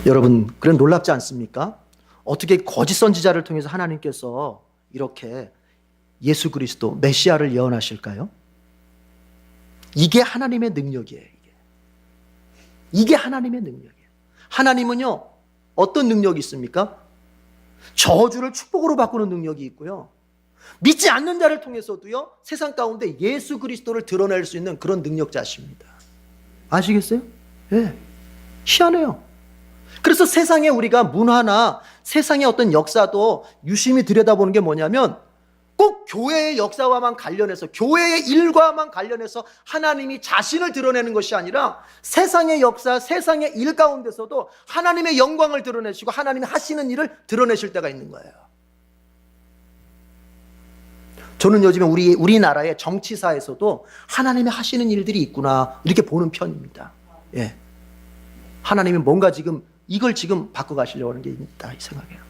여러분, 그런 놀랍지 않습니까? 어떻게 거짓 선지자를 통해서 하나님께서 이렇게 예수 그리스도 메시아를 예언하실까요? 이게 하나님의 능력이에요. 이게 하나님의 능력이에요. 하나님은요, 어떤 능력이 있습니까? 저주를 축복으로 바꾸는 능력이 있고요, 믿지 않는 자를 통해서도요, 세상 가운데 예수 그리스도를 드러낼 수 있는 그런 능력자십니다. 아시겠어요? 예. 희한해요. 그래서 세상에 우리가 문화나 세상의 어떤 역사도 유심히 들여다보는 게 뭐냐면, 꼭 교회의 역사와만 관련해서, 교회의 일과만 관련해서 하나님이 자신을 드러내는 것이 아니라 세상의 역사, 세상의 일 가운데서도 하나님의 영광을 드러내시고 하나님이 하시는 일을 드러내실 때가 있는 거예요. 저는 요즘에 우리나라의 정치사에서도 하나님이 하시는 일들이 있구나, 이렇게 보는 편입니다. 예. 하나님이 뭔가 지금 이걸 지금 바꿔가시려고 하는 게 있다, 이 생각이에요.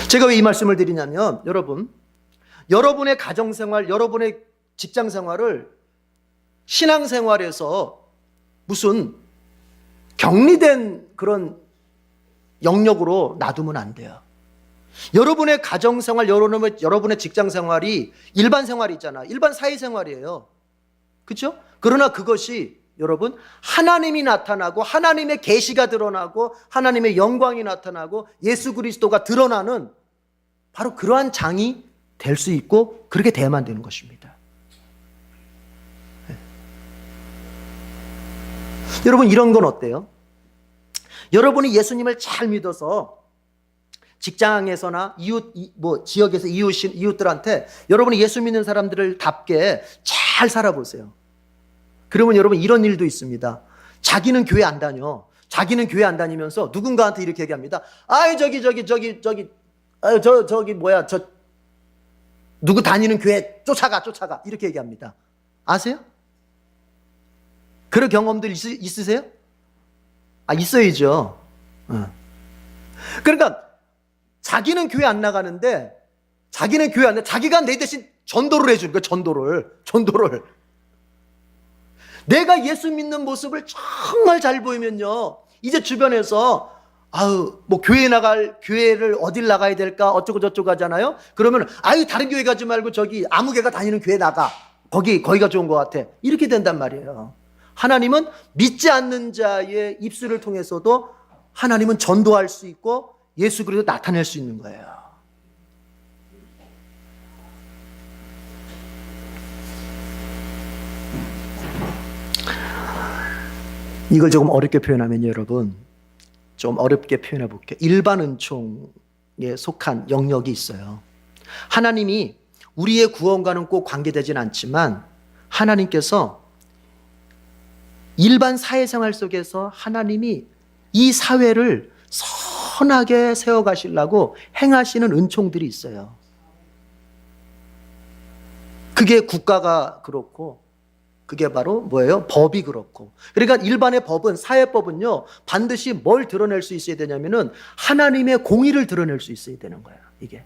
제가 왜 이 말씀을 드리냐면, 여러분의 가정생활, 여러분의 직장생활을 신앙생활에서 무슨 격리된 그런 영역으로 놔두면 안 돼요. 여러분의 가정생활, 여러분의 직장생활이 일반 생활이잖아. 일반 사회생활이에요. 그렇죠? 그러나 그것이 여러분, 하나님이 나타나고 하나님의 계시가 드러나고 하나님의 영광이 나타나고 예수 그리스도가 드러나는 바로 그러한 장이 될 수 있고, 그렇게 돼야만 되는 것입니다. 네. 여러분, 이런 건 어때요? 여러분이 예수님을 잘 믿어서 직장에서나 지역에서 이웃들한테 여러분이 예수 믿는 사람들답게 잘 살아보세요. 그러면 여러분, 이런 일도 있습니다. 자기는 교회 안 다녀. 자기는 교회 안 다니면서 누군가한테 이렇게 얘기합니다. 아이, 누구 다니는 교회 쫓아가. 이렇게 얘기합니다. 아세요? 그런 경험들 있으세요? 있어야죠. 그러니까 자기는 교회 안 나가는데, 자기가 내 대신 전도를 해주는 거예요. 전도를. 내가 예수 믿는 모습을 정말 잘 보이면요, 이제 주변에서 교회를 어딜 나가야 될까, 어쩌고 저쩌고 하잖아요. 그러면 다른 교회 가지 말고 저기 아무 개가 다니는 교회 나가. 거기가 좋은 것 같아. 이렇게 된단 말이에요. 하나님은 믿지 않는 자의 입술을 통해서도 하나님은 전도할 수 있고 예수 그리스도 나타낼 수 있는 거예요. 이걸 조금 어렵게 표현하면요, 여러분, 좀 어렵게 표현해 볼게요. 일반 은총에 속한 영역이 있어요. 하나님이 우리의 구원과는 꼭 관계되진 않지만, 하나님께서 일반 사회생활 속에서 하나님이 이 사회를 선하게 세워가시려고 행하시는 은총들이 있어요. 그게 국가가 그렇고, 그게 바로 뭐예요? 법이 그렇고. 그러니까 일반의 법은, 사회법은요, 반드시 뭘 드러낼 수 있어야 되냐면은 하나님의 공의를 드러낼 수 있어야 되는 거예요, 이게.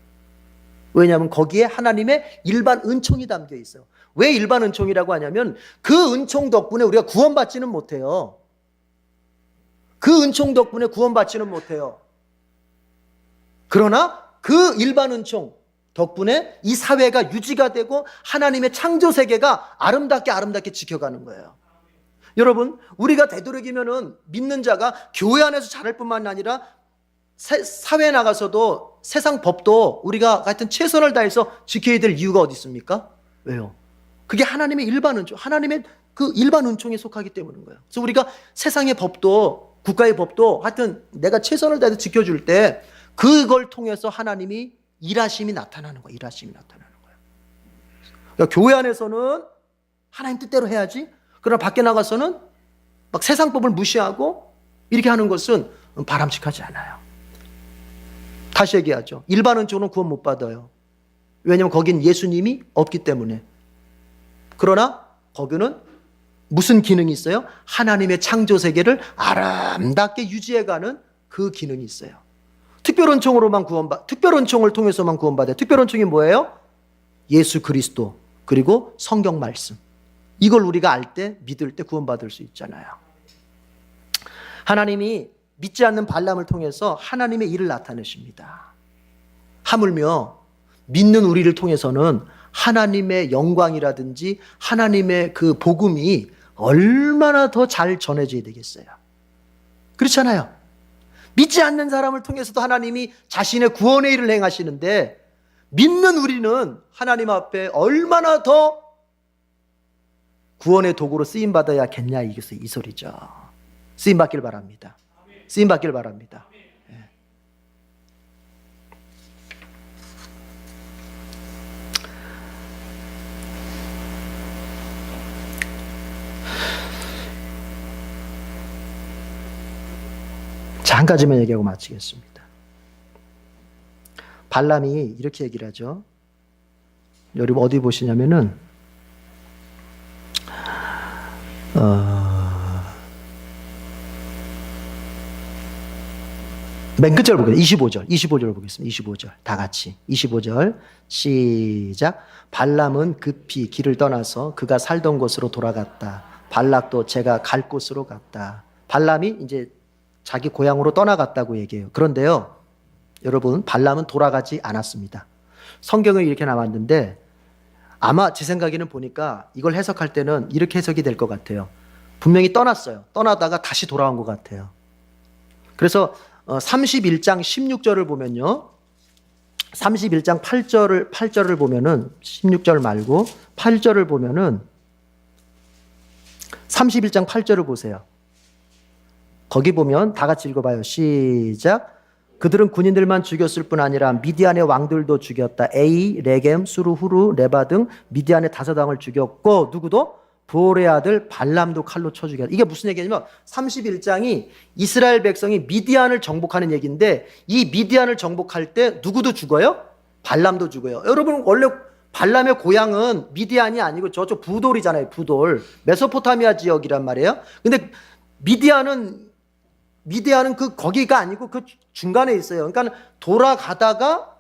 왜냐하면 거기에 하나님의 일반 은총이 담겨 있어요. 왜 일반 은총이라고 하냐면 그 은총 덕분에 우리가 구원받지는 못해요. 그 은총 덕분에 구원받지는 못해요. 그러나 그 일반 은총 덕분에 이 사회가 유지가 되고 하나님의 창조 세계가 아름답게 지켜가는 거예요. 여러분, 우리가 되도록이면은 믿는 자가 교회 안에서 잘할 뿐만 아니라 사회에 나가서도 세상 법도 우리가 하여튼 최선을 다해서 지켜야 될 이유가 어디 있습니까? 왜요? 그게 하나님의 일반 은총, 하나님의 그 일반 은총에 속하기 때문인 거예요. 그래서 우리가 세상의 법도, 국가의 법도 하여튼 내가 최선을 다해서 지켜줄 때 그걸 통해서 하나님이 일하심이 나타나는 거예요. 일하심이 나타나는 거예요. 그러니까 교회 안에서는 하나님 뜻대로 해야지. 그러나 밖에 나가서는 막 세상법을 무시하고 이렇게 하는 것은 바람직하지 않아요. 다시 얘기하죠. 일반 은총은 구원 못 받아요. 왜냐하면 거긴 예수님이 없기 때문에. 그러나 거기는 무슨 기능이 있어요? 하나님의 창조 세계를 아름답게 유지해가는 그 기능이 있어요. 특별 은총으로만 특별 은총을 통해서만 구원받아요. 특별 은총이 뭐예요? 예수 그리스도 그리고 성경 말씀. 이걸 우리가 알 때, 믿을 때 구원받을 수 있잖아요. 하나님이 믿지 않는 발람을 통해서 하나님의 일을 나타내십니다. 하물며 믿는 우리를 통해서는 하나님의 영광이라든지 하나님의 그 복음이 얼마나 더 잘 전해져야 되겠어요. 그렇잖아요. 믿지 않는 사람을 통해서도 하나님이 자신의 구원의 일을 행하시는데 믿는 우리는 하나님 앞에 얼마나 더 구원의 도구로 쓰임받아야겠냐, 이 소리죠. 쓰임받길 바랍니다. 쓰임받길 바랍니다. 예. 자, 한 가지만 얘기하고 마치겠습니다. 발람이 이렇게 얘기를 하죠. 여러분 어디 보시냐면은 맨 끝절 보겠습니다. 25절 보겠습니다. 25절 다 같이 25절 시작. 발람은 급히 길을 떠나서 그가 살던 곳으로 돌아갔다. 발락도 제가 갈 곳으로 갔다. 발람이 이제 자기 고향으로 떠나갔다고 얘기해요. 그런데요, 여러분, 발람은 돌아가지 않았습니다. 성경에 이렇게 나왔는데 아마 제 생각에는 보니까 이걸 해석할 때는 이렇게 해석이 될 것 같아요. 분명히 떠났어요. 떠나다가 다시 돌아온 것 같아요. 그래서 31장 16절을 보면요, 31장 8절을 보면은 16절 말고 8절을 보면은 31장 8절을 보세요. 거기 보면 다 같이 읽어봐요. 시작. 그들은 군인들만 죽였을 뿐 아니라 미디안의 왕들도 죽였다. 에이, 레겜, 수루, 후루, 레바 등 미디안의 5왕을 죽였고 누구도? 부올의 아들 발람도 칼로 쳐 죽였다. 이게 무슨 얘기냐면 31장이 이스라엘 백성이 미디안을 정복하는 얘기인데 이 미디안을 정복할 때 누구도 죽어요? 발람도 죽어요. 여러분, 원래 발람의 고향은 미디안이 아니고 저쪽 부돌이잖아요. 부돌. 메소포타미아 지역이란 말이에요. 근데 미디안은 거기가 아니고 그 중간에 있어요. 그러니까 돌아가다가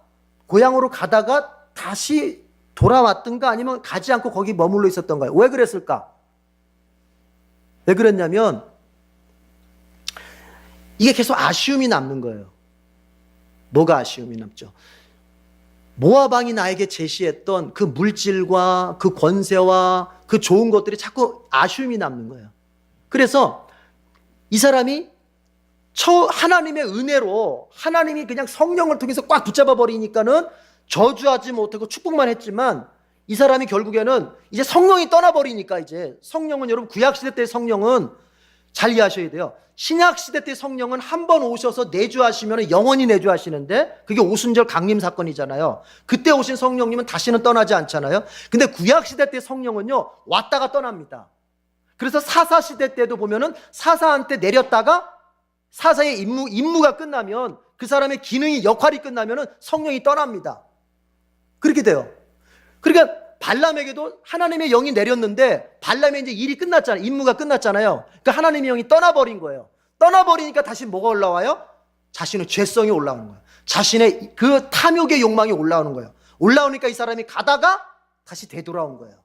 고향으로 가다가 다시 돌아왔든가 아니면 가지 않고 거기 머물러 있었던 거예요. 왜 그랬을까? 왜 그랬냐면 이게 계속 아쉬움이 남는 거예요. 뭐가 아쉬움이 남죠? 모압 왕이 나에게 제시했던 그 물질과 그 권세와 그 좋은 것들이 자꾸 아쉬움이 남는 거예요. 그래서 이 사람이 하나님의 은혜로 하나님이 그냥 성령을 통해서 꽉 붙잡아 버리니까는 저주하지 못하고 축복만 했지만 이 사람이 결국에는 이제 성령이 떠나버리니까 이제 성령은, 여러분, 구약시대 때의 성령은 잘 이해하셔야 돼요. 신약시대 때 성령은 한 번 오셔서 내주하시면 영원히 내주하시는데 그게 오순절 강림 사건이잖아요. 그때 오신 성령님은 다시는 떠나지 않잖아요. 근데 구약시대 때 성령은요, 왔다가 떠납니다. 그래서 사사시대 때도 보면은 사사한테 내렸다가 사사의 임무가 끝나면 그 사람의 기능이, 역할이 끝나면은 성령이 떠납니다. 그렇게 돼요. 그러니까 발람에게도 하나님의 영이 내렸는데 발람의 이제 일이 끝났잖아요. 임무가 끝났잖아요. 그러니까 하나님의 영이 떠나버린 거예요. 떠나버리니까 다시 뭐가 올라와요? 자신의 죄성이 올라오는 거예요. 자신의 그 탐욕의 욕망이 올라오는 거예요. 올라오니까 이 사람이 가다가 다시 되돌아온 거예요.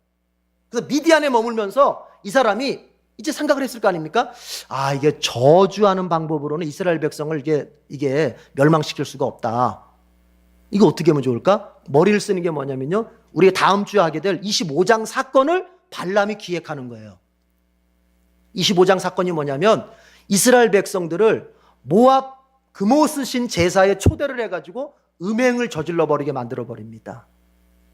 그래서 미디안에 머물면서 이 사람이 이제 생각을 했을 거 아닙니까? 아, 이게 저주하는 방법으로는 이스라엘 백성을 이게 멸망시킬 수가 없다. 이거 어떻게 하면 좋을까? 머리를 쓰는 게 뭐냐면요, 우리가 다음 주에 하게 될 25장 사건을 발람이 기획하는 거예요. 25장 사건이 뭐냐면 이스라엘 백성들을 모압 그모스 신 제사에 초대를 해가지고 음행을 저질러 버리게 만들어 버립니다.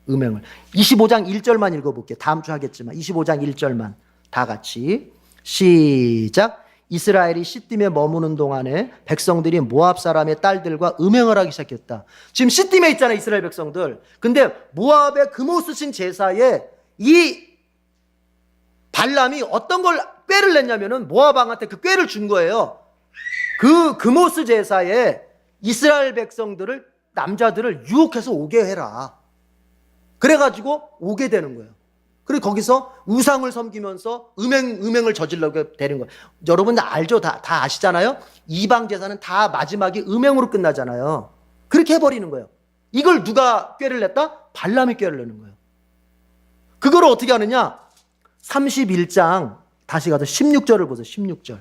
음행을. 25장 1절만 읽어볼게요. 다음 주 하겠지만 25장 1절만 다 같이 시작. 이스라엘이 시딤에 머무는 동안에 백성들이 모압 사람의 딸들과 음행을 하기 시작했다. 지금 시딤에 있잖아요, 이스라엘 백성들. 근데 모압의 그모스 신 제사에 이 발람이 어떤 걸 꾀를 냈냐면은 모압 왕한테 그 꾀를 준 거예요. 그 그모스 제사에 이스라엘 백성들을, 남자들을 유혹해서 오게 해라. 그래가지고 오게 되는 거예요. 그리고 거기서 우상을 섬기면서 음행을 저질러게 되는 거예요. 여러분 알죠? 다 아시잖아요? 이방 제사는 다 마지막에 음행으로 끝나잖아요. 그렇게 해버리는 거예요. 이걸 누가 꾀를 냈다? 발람이 꾀를 내는 거예요. 그걸 어떻게 하느냐? 31장 다시 가서 16절을 보세요. 16절.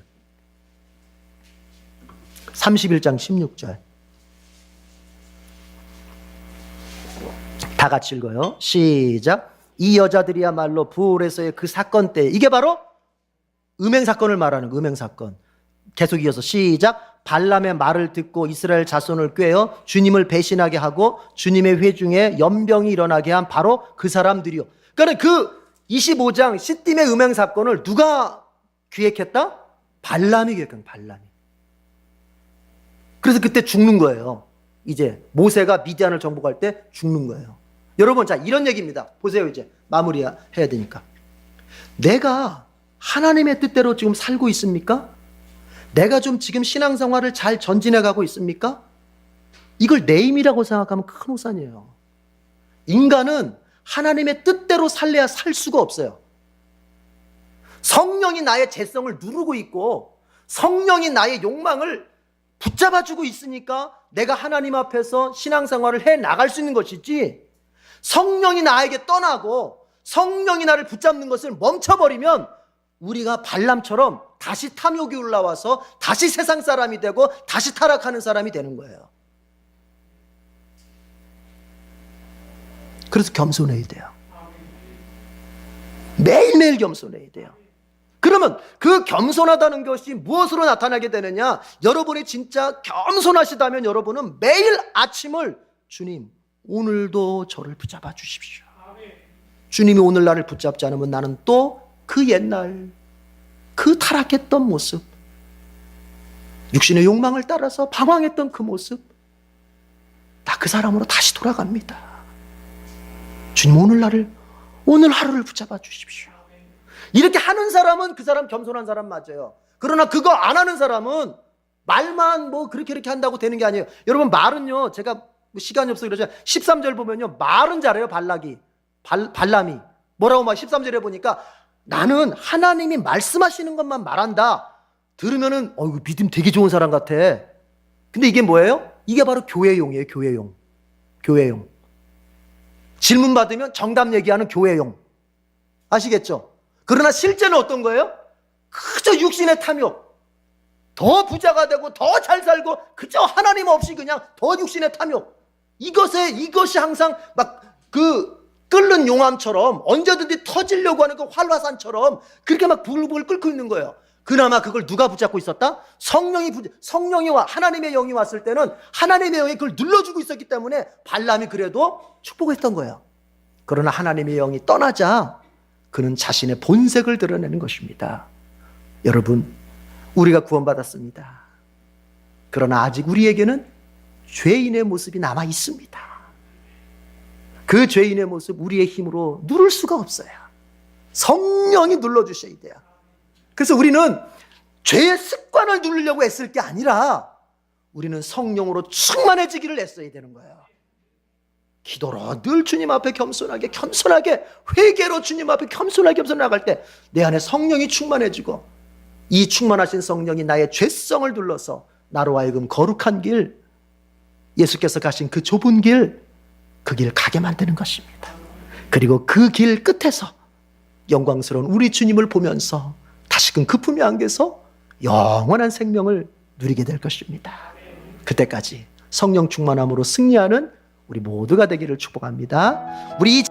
31장 16절. 다 같이 읽어요. 시작. 이 여자들이야말로 부올에서의 그 사건 때, 이게 바로 음행 사건을 말하는 거, 음행 사건. 계속 이어서 시작. 발람의 말을 듣고 이스라엘 자손을 꾀어 주님을 배신하게 하고 주님의 회중에 연병이 일어나게 한 바로 그 사람들이요. 그러니까 그 25장 시딤의 음행 사건을 누가 기획했다? 발람이 기획한, 발람이. 그래서 그때 죽는 거예요. 이제 모세가 미디안을 정복할 때 죽는 거예요. 여러분, 자, 이런 얘기입니다. 보세요. 이제 마무리해야 되니까. 내가 하나님의 뜻대로 지금 살고 있습니까? 내가 좀 지금 신앙생활을 잘 전진해 가고 있습니까? 이걸 내 힘이라고 생각하면 큰 오산이에요. 인간은 하나님의 뜻대로 살래야 살 수가 없어요. 성령이 나의 재성을 누르고 있고 성령이 나의 욕망을 붙잡아주고 있으니까 내가 하나님 앞에서 신앙생활을 해 나갈 수 있는 것이지, 성령이 나에게 떠나고 성령이 나를 붙잡는 것을 멈춰버리면 우리가 발람처럼 다시 탐욕이 올라와서 다시 세상 사람이 되고 다시 타락하는 사람이 되는 거예요. 그래서 겸손해야 돼요. 매일매일 겸손해야 돼요. 그러면 그 겸손하다는 것이 무엇으로 나타나게 되느냐? 여러분이 진짜 겸손하시다면 여러분은 매일 아침을 주님, 오늘도 저를 붙잡아 주십시오. 주님이 오늘 나를 붙잡지 않으면 나는 또 그 옛날 그 타락했던 모습, 육신의 욕망을 따라서 방황했던 그 모습, 나 그 사람으로 다시 돌아갑니다. 주님, 오늘 하루를 붙잡아 주십시오. 이렇게 하는 사람은 그 사람 겸손한 사람 맞아요. 그러나 그거 안 하는 사람은 말만 뭐 그렇게 한다고 되는 게 아니에요. 여러분, 말은요, 제가 시간이 없어서 그러죠. 13절 보면요, 말은 잘해요. 발람이 뭐라고 막 13절에 보니까 나는 하나님이 말씀하시는 것만 말한다. 들으면은 이거 믿음 되게 좋은 사람 같아. 근데 이게 뭐예요? 이게 바로 교회용이에요. 교회용. 질문 받으면 정답 얘기하는 교회용. 아시겠죠? 그러나 실제는 어떤 거예요? 그저 육신의 탐욕, 더 부자가 되고 더 잘 살고 그저 하나님 없이 그냥 더 육신의 탐욕, 이것이 항상 막 그 끓는 용암처럼 언제든지 터지려고 하는 그 활화산처럼 그렇게 막 부글부글 끓고 있는 거예요. 그나마 그걸 누가 붙잡고 있었다? 성령이 하나님의 영이 왔을 때는 하나님의 영이 그걸 눌러주고 있었기 때문에 발람이 그래도 축복했던 거예요. 그러나 하나님의 영이 떠나자 그는 자신의 본색을 드러내는 것입니다. 여러분, 우리가 구원받았습니다. 그러나 아직 우리에게는 죄인의 모습이 남아 있습니다. 그 죄인의 모습 우리의 힘으로 누를 수가 없어요. 성령이 눌러주셔야 돼요. 그래서 우리는 죄의 습관을 누르려고 애쓸 게 아니라 우리는 성령으로 충만해지기를 애써야 되는 거예요. 기도로 늘 주님 앞에 겸손하게 회개로 주님 앞에 겸손하게 나갈 때 내 안에 성령이 충만해지고 이 충만하신 성령이 나의 죄성을 눌러서 나로 하여금 거룩한 길, 예수께서 가신 그 좁은 길, 그 길 가게 만드는 것입니다. 그리고 그 길 끝에서 영광스러운 우리 주님을 보면서 다시 다시금 그 품에 안겨서 영원한 생명을 누리게 될 것입니다. 그때까지 성령 충만함으로 승리하는 우리 모두가 되기를 축복합니다. 우리